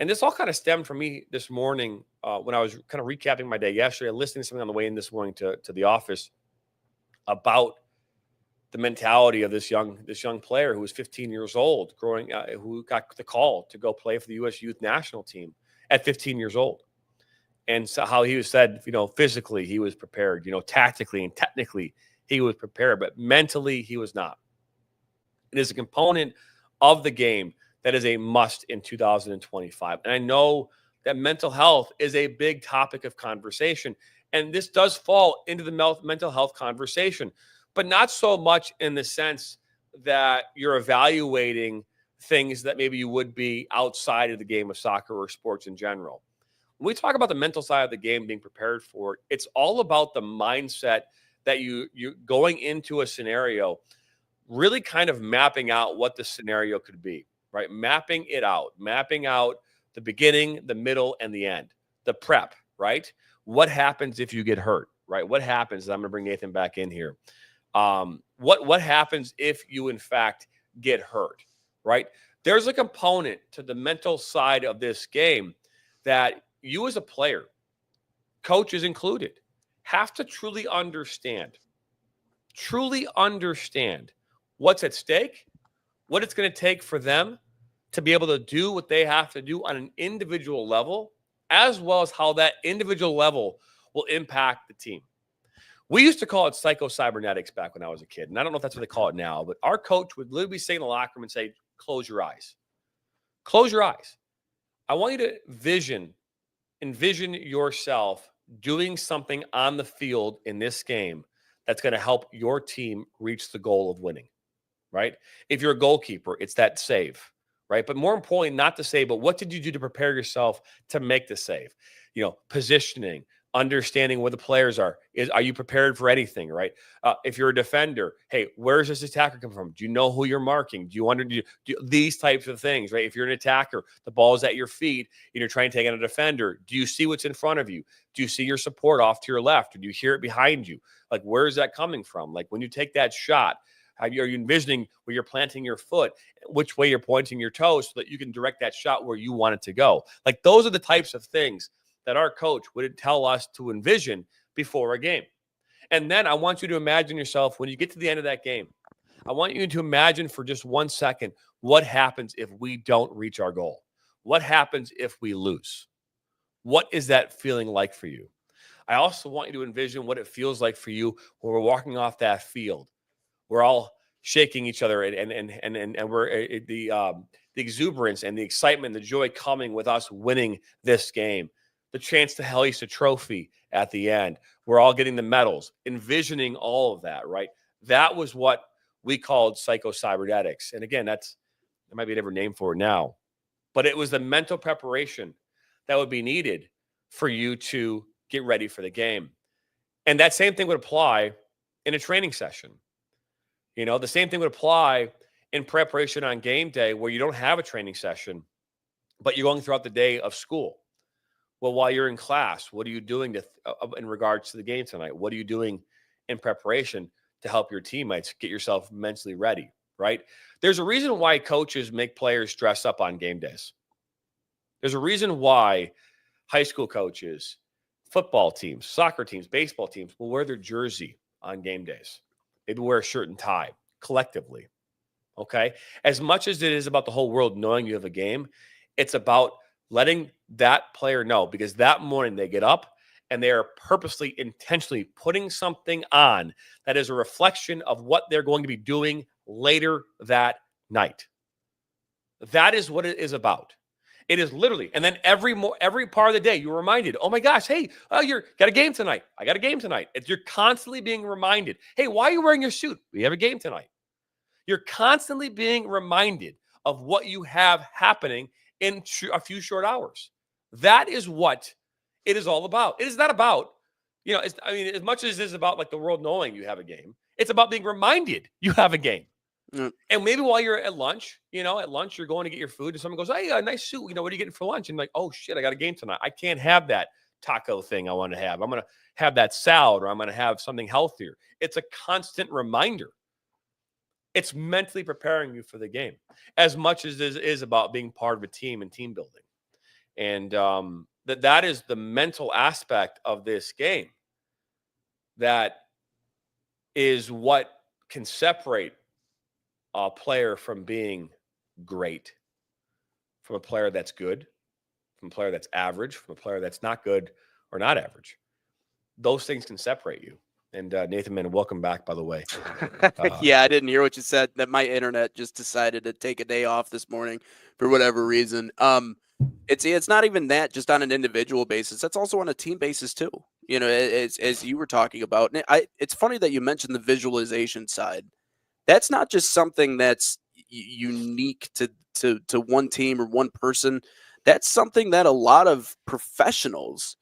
And this all kind of stemmed from me this morning when I was kind of recapping my day yesterday, listening to something on the way in this morning to the office about the mentality of this young player who was 15 years old, who got the call to go play for the U.S. youth national team at 15 years old. And so how he was said, physically he was prepared, tactically and technically he was prepared, but mentally he was not. It is a component of the game that is a must in 2025. And I know that mental health is a big topic of conversation. And this does fall into the mental health conversation, but not so much in the sense that you're evaluating things that maybe you would be outside of the game of soccer or sports in general. When we talk about the mental side of the game, being prepared for it, it's all about the mindset that you going into a scenario, really kind of mapping out what the scenario could be. Right? Mapping out the beginning, the middle, and the end, the prep, right? What happens if you get hurt, right? What happens? I'm going to bring Nathan back in here. What happens if you, in fact, get hurt, right? There's a component to the mental side of this game that you as a player, coaches included, have to truly understand what's at stake, what it's going to take for them to be able to do what they have to do on an individual level, as well as how that individual level will impact the team. We used to call it psycho-cybernetics back when I was a kid, and I don't know if that's what they call it now, but our coach would literally say in the locker room and say, close your eyes. Close your eyes. I want you to envision yourself doing something on the field in this game that's going to help your team reach the goal of winning. Right? If you're a goalkeeper, it's that save, right? But more importantly, not the save, but what did you do to prepare yourself to make the save? Positioning, understanding where the players are. Are you prepared for anything, right? If you're a defender, hey, where's this attacker come from? Do you know who you're marking? Do these types of things, right? If you're an attacker, the ball is at your feet and you're trying to take on a defender. Do you see what's in front of you? Do you see your support off to your left? Or do you hear it behind you? Like, where is that coming from? Like, when you take that shot, are you envisioning where you're planting your foot, which way you're pointing your toes so that you can direct that shot where you want it to go? Like, those are the types of things that our coach would tell us to envision before a game. And then I want you to imagine yourself when you get to the end of that game. I want you to imagine for just 1 second what happens if we don't reach our goal. What happens if we lose? What is that feeling like for you? I also want you to envision what it feels like for you when we're walking off that field. We're all shaking each other, and we're the exuberance and the excitement, the joy coming with us winning this game. The chance to hoist a trophy at the end. We're all getting the medals, envisioning all of that, right? That was what we called psycho-cybernetics. And again, there might be a different name for it now, but it was the mental preparation that would be needed for you to get ready for the game. And that same thing would apply in a training session. The same thing would apply in preparation on game day where you don't have a training session, but you're going throughout the day of school. Well, while you're in class, what are you doing in regards to the game tonight? What are you doing in preparation to help your teammates get yourself mentally ready, right? There's a reason why coaches make players dress up on game days. There's a reason why high school coaches, football teams, soccer teams, baseball teams will wear their jersey on game days. Maybe wear a shirt and tie collectively, okay? As much as it is about the whole world knowing you have a game, it's about letting that player know, because that morning they get up and they are purposely, intentionally putting something on that is a reflection of what they're going to be doing later that night. That is what it is about. It is literally, and then every part of the day, you're reminded, oh my gosh, hey, you got a game tonight. I got a game tonight. You're constantly being reminded, hey, why are you wearing your suit? We have a game tonight. You're constantly being reminded of what you have happening in a few short hours. That is what it is all about. It is not about, I mean, as much as it is about like the world knowing you have a game, it's about being reminded you have a game. Mm. And maybe while you're at lunch, you're going to get your food and someone goes, "Hey, a nice suit. What are you getting for lunch?" And like, "Oh shit, I got a game tonight. I can't have that taco thing I want to have. I'm going to have that salad, or I'm going to have something healthier." It's a constant reminder. It's mentally preparing you for the game as much as it is about being part of a team and team building. And that is the mental aspect of this game that is what can separate a player from being great, from a player that's good, from a player that's average, from a player that's not good or not average. Those things can separate you. And Nathan Mann, welcome back, by the way. Yeah, I didn't hear what you said. That my internet just decided to take a day off this morning for whatever reason. It's not even that just on an individual basis. That's also on a team basis too. As you were talking about. And it's funny that you mentioned the visualization side. That's not just something that's unique to one team or one person. That's something that a lot of professionals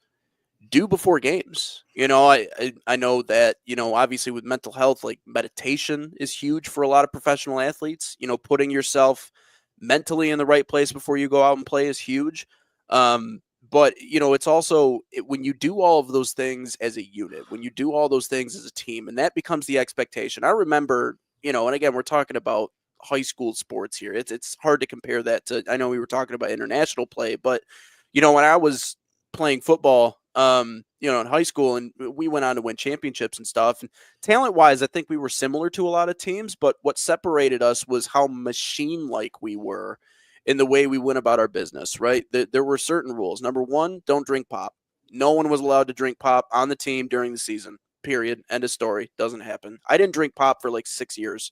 do before games. I know that, obviously with mental health, like meditation is huge for a lot of professional athletes. Putting yourself mentally in the right place before you go out and play is huge. But it's also when you do all of those things as a unit, when you do all those things as a team, and that becomes the expectation. I remember, and again, we're talking about high school sports here. It's hard to compare that to, I know we were talking about international play, but when I was playing football, in high school, and we went on to win championships and stuff. And talent-wise, I think we were similar to a lot of teams, but what separated us was how machine-like we were in the way we went about our business, right? There were certain rules. Number one, don't drink pop. No one was allowed to drink pop on the team during the season, period. End of story. Doesn't happen. I didn't drink pop for like 6 years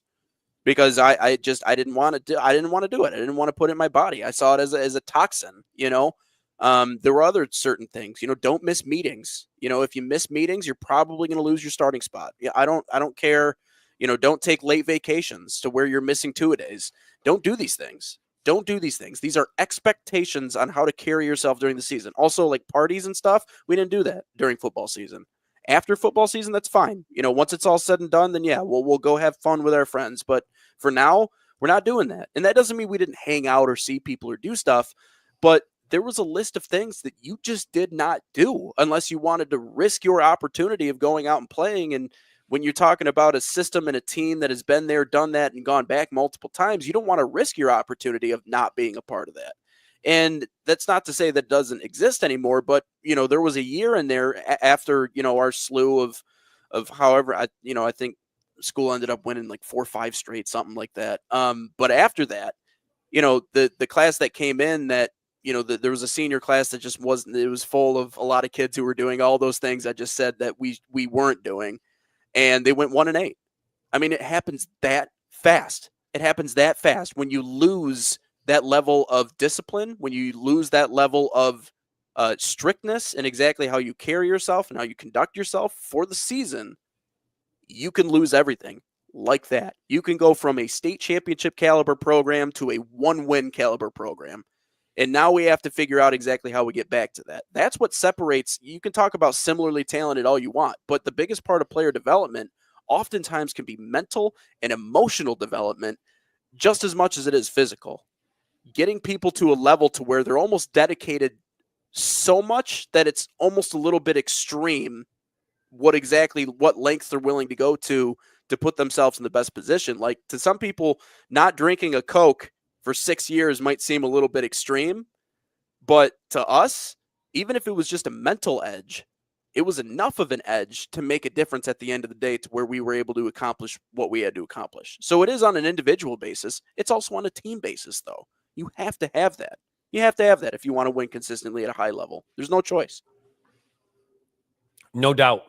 because I didn't want to do it. I didn't want to put it in my body. I saw it as a toxin, there were other certain things, don't miss meetings. If you miss meetings, you're probably going to lose your starting spot. Yeah, I don't care. Don't take late vacations to where you're missing 2-a-days. Don't do these things. Don't do these things. These are expectations on how to carry yourself during the season. Also, like parties and stuff, we didn't do that during football season. After football season, that's fine. Once it's all said and done, then yeah, we'll go have fun with our friends. But for now, we're not doing that. And that doesn't mean we didn't hang out or see people or do stuff, but there was a list of things that you just did not do unless you wanted to risk your opportunity of going out and playing. And when you're talking about a system and a team that has been there, done that, and gone back multiple times, you don't want to risk your opportunity of not being a part of that. And that's not to say that doesn't exist anymore, but, there was a year in there after, our slew of however, I think school ended up winning like 4 or 5 straight, something like that. But after that, the class that came in that, there was a senior class that just wasn't, it was full of a lot of kids who were doing all those things I just said that we weren't doing. And they went 1-8. I mean, it happens that fast. It happens that fast when you lose that level of discipline, when you lose that level of strictness and exactly how you carry yourself and how you conduct yourself for the season. You can lose everything like that. You can go from a state championship caliber program to a 1-win caliber program. And now we have to figure out exactly how we get back to that. That's what separates. You can talk about similarly talented all you want, but the biggest part of player development oftentimes can be mental and emotional development just as much as it is physical. Getting people to a level to where they're almost dedicated so much that it's almost a little bit extreme what lengths they're willing to go to put themselves in the best position. Like to some people, not drinking a Coke for 6 years might seem a little bit extreme, but to us, even if it was just a mental edge, it was enough of an edge to make a difference at the end of the day to where we were able to accomplish what we had to accomplish. So it is on an individual basis. It's also on a team basis, though. You have to have that. You have to have that if you want to win consistently at a high level. There's no choice. No doubt.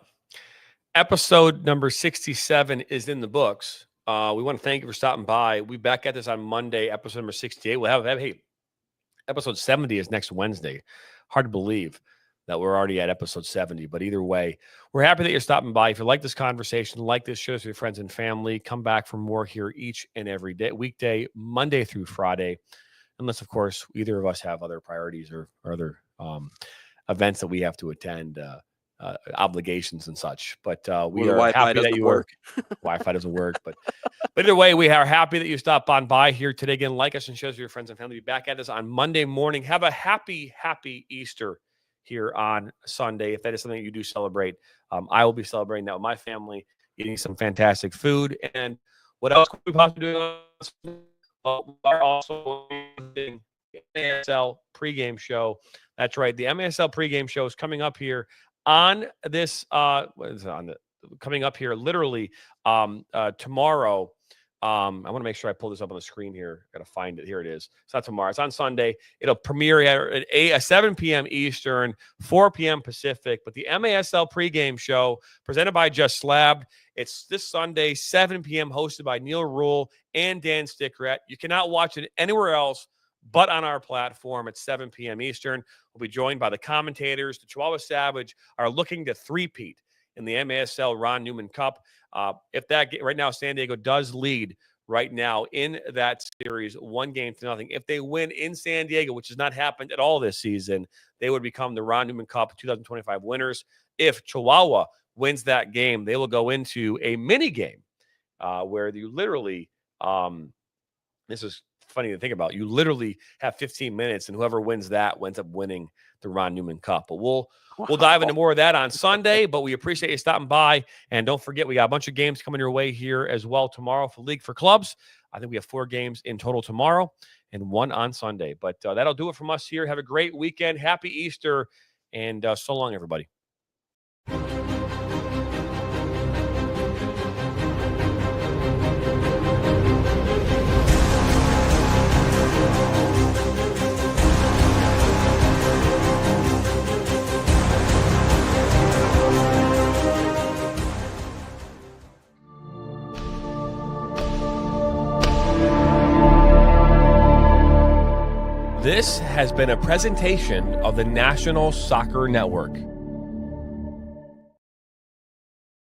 Episode number 67 is in the books. We want to thank you for stopping by. We'll be back at this on Monday, episode number 68. We'll have episode 70 is next Wednesday. Hard to believe that we're already at episode 70, but either way, we're happy that you're stopping by. If you like this conversation, like this, share this with your friends and family. Come back for more here each and every day, weekday, Monday through Friday, unless, of course, either of us have other priorities or other events that we have to attend. obligations and such. But we the are Wi-Fi happy that doesn't you work. Wi-Fi doesn't work, but either way, we are happy that you stopped on by here today. Again, like us and share us with your friends and family. Be back at us on Monday morning. Have a happy Easter here on Sunday, if that is something you do celebrate. I will be celebrating that with my family, eating some fantastic food. And what else could we possibly do? We are also doing the MASL pregame show. That's right. The MASL pregame show is coming up here on this. Coming up here literally tomorrow. I want to make sure I pull this up on the screen here. Got to find it. Here it is. It's not tomorrow. It's on Sunday. It'll premiere at 7 p.m. Eastern, 4 p.m. Pacific. But the MASL pregame show presented by Just Slabbed. It's this Sunday, 7 p.m., hosted by Neil Rule and Dan Stickrat. You cannot watch it anywhere else but on our platform at 7 p.m. Eastern. We'll be joined by the commentators. The Chihuahua Savage are looking to three-peat in the MASL Ron Newman Cup. If that right now, San Diego does lead right now in that series 1-0. If they win in San Diego, which has not happened at all this season, they would become the Ron Newman Cup 2025 winners. If Chihuahua wins that game, they will go into a mini game where you literally, this is funny to think about. You literally have 15 minutes, and whoever wins that ends up winning the Ron Newman Cup. But we'll dive into more of that on Sunday. But we appreciate you stopping by, and don't forget we got a bunch of games coming your way here as well tomorrow for League for Clubs. I think we have 4 games in total tomorrow and 1 on Sunday. But that'll do it from us here. Have a great weekend. Happy Easter, and so long, everybody. This has been a presentation of the National Soccer Network.